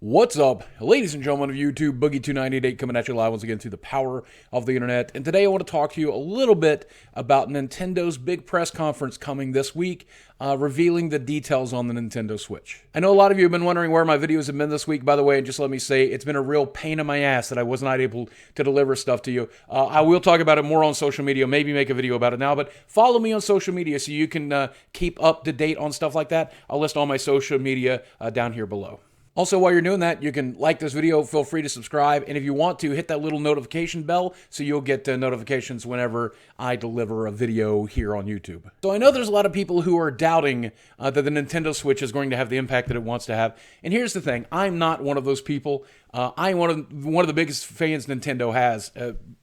What's up, ladies and gentlemen of YouTube? Boogie2988 coming at you live once again through the power of the internet. And today I want to talk to you a little bit about Nintendo's big press conference coming this week, revealing the details on the Nintendo Switch. I know a lot of you have been wondering where my videos have been this week, by the way, and just let me say, it's been a real pain in my ass that I was not able to deliver stuff to you. I will talk about it more on social media, maybe make a video about it now, but follow me on social media so you can keep up to date on stuff like that. I'll list all my social media down here below. Also, while you're doing that, you can like this video, feel free to subscribe, and if you want to, hit that little notification bell so you'll get notifications whenever I deliver a video here on YouTube. So I know there's a lot of people who are doubting that the Nintendo Switch is going to have the impact that it wants to have, and here's the thing, I'm not one of those people. I'm one of the biggest fans Nintendo has,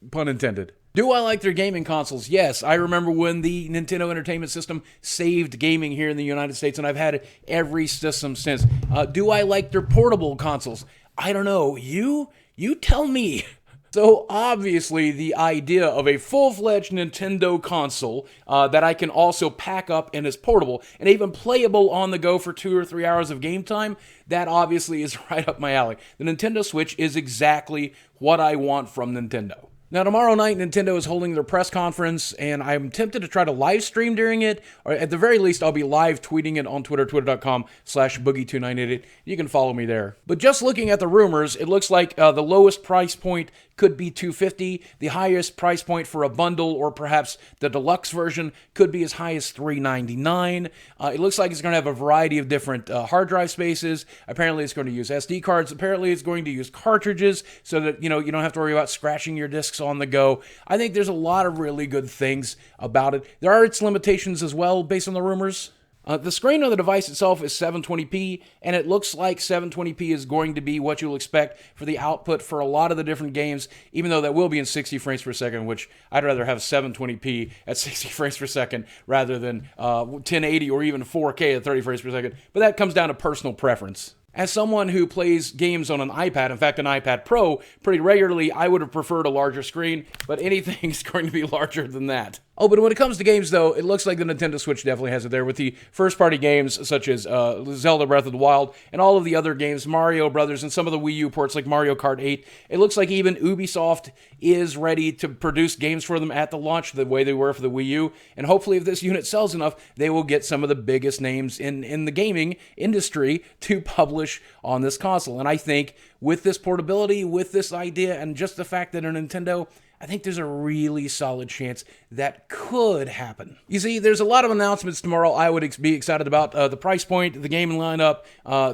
pun intended. Do I like their gaming consoles? Yes. I remember when the Nintendo Entertainment System saved gaming here in the United States, and I've had every system since. Do I like their portable consoles? I don't know. You tell me. So obviously the idea of a full-fledged Nintendo console that I can also pack up and is portable and even playable on the go for 2 or 3 hours of game time, that obviously is right up my alley. The Nintendo Switch is exactly what I want from Nintendo. Now, tomorrow night, Nintendo is holding their press conference, and I'm tempted to try to live stream during it, or at the very least, I'll be live tweeting it on Twitter, twitter.com/boogie2988. You can follow me there. But just looking at the rumors, it looks like the lowest price point could be $250. The highest price point for a bundle, or perhaps the deluxe version, could be as high as $399. It looks like it's going to have a variety of different hard drive spaces. Apparently, it's going to use SD cards. Apparently, it's going to use cartridges so that you don't have to worry about scratching your discs on the go. I think there's a lot of really good things about it. There are its limitations as well, based on the rumors. The screen on the device itself is 720p, and it looks like 720p is going to be what you'll expect for the output for a lot of the different games, even though that will be in 60 frames per second, which I'd rather have 720p at 60 frames per second rather than 1080 or even 4K at 30 frames per second, but that comes down to personal preference. As someone who plays games on an iPad, in fact an iPad Pro, pretty regularly, I would have preferred a larger screen, but anything's going to be larger than that. Oh, but when it comes to games, though, it looks like the Nintendo Switch definitely has it there with the first-party games such as Zelda Breath of the Wild and all of the other games, Mario Brothers, and some of the Wii U ports like Mario Kart 8. It looks like even Ubisoft is ready to produce games for them at the launch the way they were for the Wii U, and hopefully if this unit sells enough, they will get some of the biggest names in the gaming industry to publish on this console. And I think with this portability, with this idea, and just the fact that a Nintendo, I think there's a really solid chance that could happen. You see, there's a lot of announcements tomorrow I would be excited about. The price point, the gaming lineup,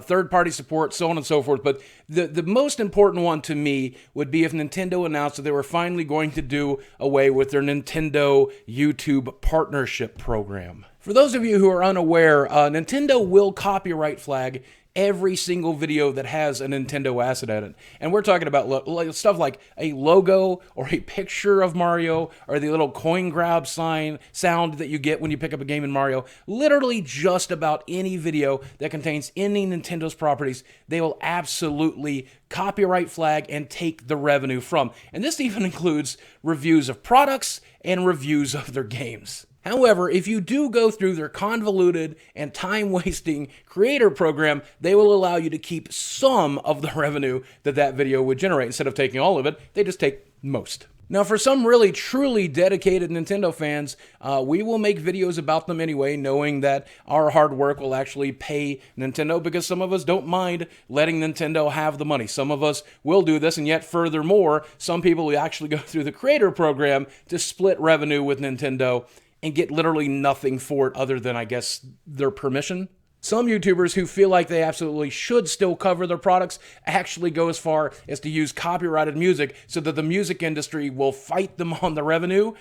third-party support, so on and so forth. But the most important one to me would be if Nintendo announced that they were finally going to do away with their Nintendo YouTube partnership program. For those of you who are unaware, Nintendo will copyright flag every single video that has a Nintendo asset in it. And we're talking about stuff like a logo or a picture of Mario or the little coin grab sound that you get when you pick up a game in Mario. Literally just about any video that contains any Nintendo's properties, they will absolutely copyright flag and take the revenue from. And this even includes reviews of products and reviews of their games. However, if you do go through their convoluted and time-wasting creator program, they will allow you to keep some of the revenue that video would generate. Instead of taking all of it, they just take most. Now, for some really, truly dedicated Nintendo fans, we will make videos about them anyway, knowing that our hard work will actually pay Nintendo, because some of us don't mind letting Nintendo have the money. Some of us will do this, and yet furthermore, some people will actually go through the creator program to split revenue with Nintendo and get literally nothing for it other than, I guess, their permission. Some YouTubers who feel like they absolutely should still cover their products actually go as far as to use copyrighted music so that the music industry will fight them on the revenue.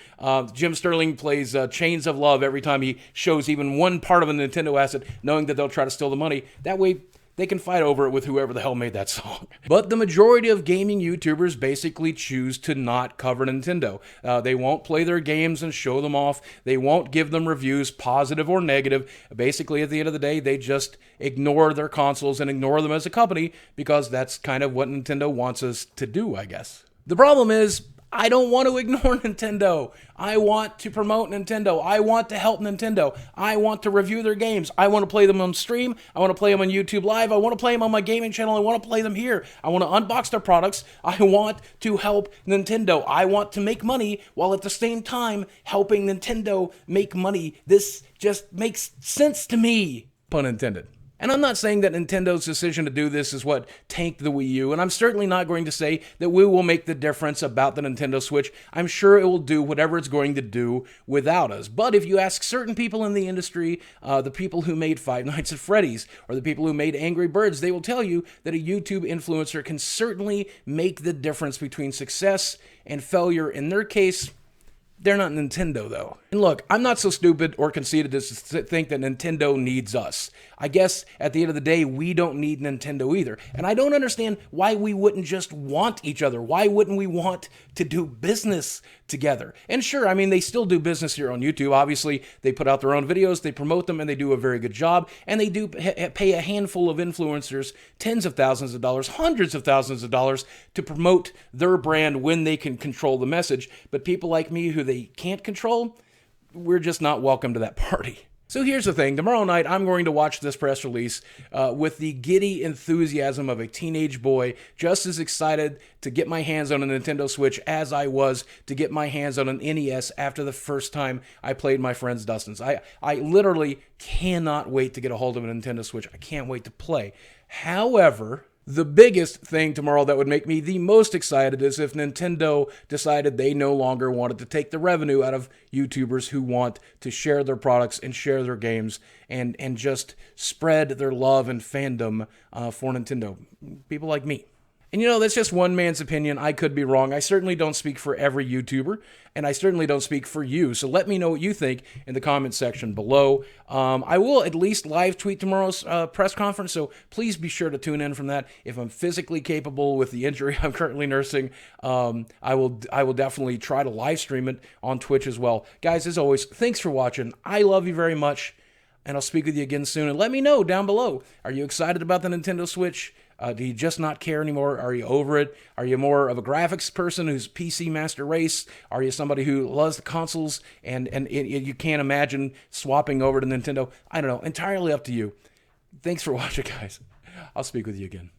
Jim Sterling plays Chains of Love every time he shows even one part of a Nintendo asset, knowing that they'll try to steal the money. That way, they can fight over it with whoever the hell made that song. But the majority of gaming YouTubers basically choose to not cover Nintendo. They won't play their games and show them off. They won't give them reviews, positive or negative. Basically, at the end of the day, they just ignore their consoles and ignore them as a company, because that's kind of what Nintendo wants us to do, I guess. The problem is, I don't want to ignore Nintendo. I want to promote Nintendo. I want to help Nintendo. I want to review their games. I want to play them on stream. I want to play them on YouTube Live. I want to play them on my gaming channel. I want to play them here. I want to unbox their products. I want to help Nintendo. I want to make money while at the same time helping Nintendo make money. This just makes sense to me. Pun intended. And I'm not saying that Nintendo's decision to do this is what tanked the Wii U, and I'm certainly not going to say that we will make the difference about the Nintendo Switch. I'm sure it will do whatever it's going to do without us. But if you ask certain people in the industry, the people who made Five Nights at Freddy's, or the people who made Angry Birds, they will tell you that a YouTube influencer can certainly make the difference between success and failure. In their case, they're not Nintendo, though. And look, I'm not so stupid or conceited as to think that Nintendo needs us. I guess at the end of the day, we don't need Nintendo either. And I don't understand why we wouldn't just want each other. Why wouldn't we want to do business together? And sure, I mean, they still do business here on YouTube. Obviously, they put out their own videos, they promote them, and they do a very good job. And they do pay a handful of influencers tens of thousands of dollars, hundreds of thousands of dollars to promote their brand when they can control the message. But people like me who they can't control, we're just not welcome to that party. So here's the thing. Tomorrow night, I'm going to watch this press release with the giddy enthusiasm of a teenage boy, just as excited to get my hands on a Nintendo Switch as I was to get my hands on an NES after the first time I played my friend's Dustin's. I literally cannot wait to get a hold of a Nintendo Switch. I can't wait to play. However, the biggest thing tomorrow that would make me the most excited is if Nintendo decided they no longer wanted to take the revenue out of YouTubers who want to share their products and share their games and just spread their love and fandom for Nintendo. People like me. And you know, that's just one man's opinion. I could be wrong. I certainly don't speak for every YouTuber, and I certainly don't speak for you. So let me know what you think in the comments section below. I will at least live tweet tomorrow's press conference, so please be sure to tune in from that. If I'm physically capable with the injury I'm currently nursing, I will definitely try to live stream it on Twitch as well. Guys, as always, thanks for watching. I love you very much, and I'll speak with you again soon. And let me know down below, are you excited about the Nintendo Switch? Do you just not care anymore? Are you over it? Are you more of a graphics person who's PC master race? Are you somebody who loves the consoles and you can't imagine swapping over to Nintendo? I don't know. Entirely up to you. Thanks for watching, guys. I'll speak with you again.